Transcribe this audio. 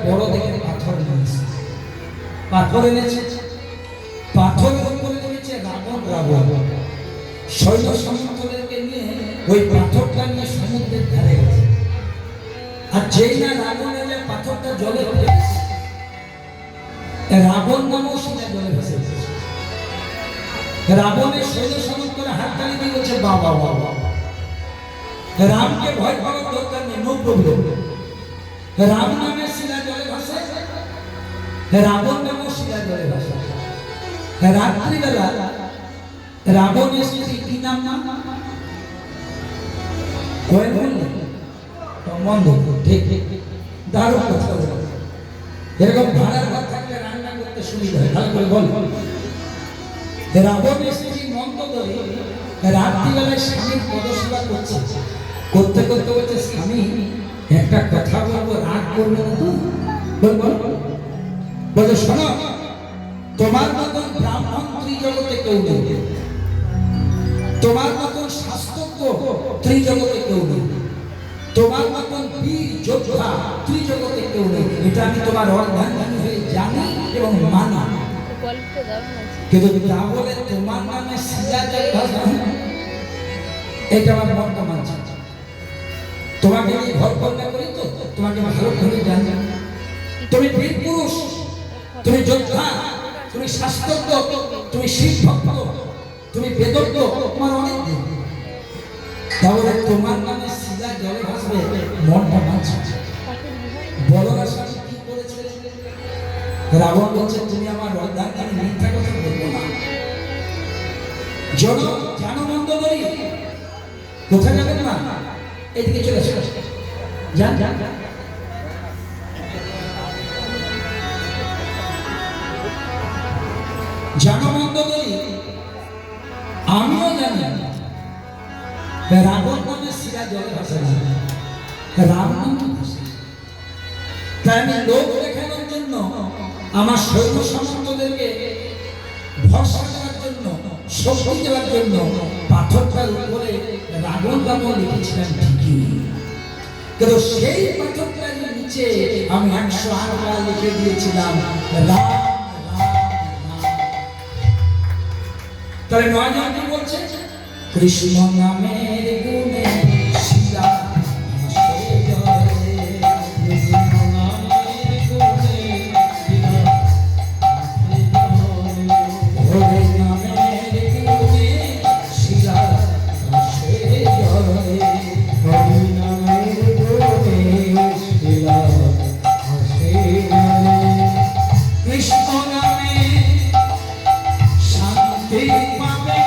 বড় দেখে পাথর এনেছে। পাথর এনেছে, পাথরের উপরে লিখেছে রাবণ রাবণ। সৈন্য সামন্তদেরকে নিয়ে ওই পাথরটা নিয়ে সমুদ্রের ধারে গেছে। আর যেই না রাবণ এলে পাথরটা জলে ফেলেছে, রাবণ নামও সেটা জলে ভেসে গেছে। রাবণের সৈন্য সামন্তরা হাততালি দিয়ে বলছে বাবা বাবা, রামকে ভয় পাওয়ার দরকার নেই, নো প্রবলেম। রাম নামের শিলা জলে ভাসে, রাবণ নামও শিলা জলে ভাসে। রাত্রিবেলা রাবণের স্ত্রী কি নাম নাম ঠিক দারুণ কথা বলে। এরকম ভাড়ার ঘর থাকলে রান্না করতে সুবিধা হয়, ভালো করে বল। রাবণের স্ত্রী মন্দোদরী রাত্রিবেলায় স্বামীর পদসেবা করছে, করতে করতে বলছে স্বামী একটা কথা বলবো, রাগ করবে না তো? বলছে শোনো, তোমার মতন ব্রাহ্মণ ত্রিজগতে কেউ নেই, তোমার মতন শাস্ত্রজ্ঞ ত্রিজগতে কেউ নেই, তোমার মতন বীর যোদ্ধা ত্রিজগতে কেউ নেই। এটা আমি তোমার অর্ধাঙ্গিনী হয়ে জানি এবং মানি। কিন্তু তা বলে তোমার নামে শিলা জলে ভাসে, এটা আমার মনটা মানছে। তোমাকে আমি ঘর কন্যা করি তো, তোমাকে ভালো করে জানি। তুমি বীর পুরুষ, তুমি যোদ্ধা, তুমি শাস্ত্রজ্ঞ, তুমি শিব ভক্ত, তুমি বেদজ্ঞ, তোমার অনেক দিন। তাহলে তোমার নামে শিলা জলে ভাসবে, মনটা মানছে। বলো না স্বামী কি করেছে? রাবণ বলছে তুমি আমার অর্ধাঙ্গিনী, মিথ্যা কথা বলবো না। জানো মন্দোদরী কোথায় যাবেন না, এদিকে চলে আসো, যান যান। জানো মন্দোদরী, আমিও জানি রাবণ নামে শিলা জলে ভাসে না, রাম নামে ভাসে। তাই আমি লোক দেখানোর জন্য, আমার সৈন্য সামন্তদেরকে ভরসা করার জন্য, শক্তি দেওয়ার জন্য পাথরটার উপরে রাবণ রাবণ লিখেছিলাম ঠিকই, কিন্তু সেই পাথরটার নিচে আমি 108 বার লিখে দিয়েছিলাম রাম। তাহলে 9 জন কি বলছে? কৃষ্ণ নামের গুণে শিলা ভাসে জলে, কৃষ্ণ নামের গুণে শিলা ভাসে জলে, হরি নামের গুণে শিলা ভাসে জলে, হরি নামের গুণে শিলা ভাসে জলে। কৃষ্ণ নামে শান্তি পাবে,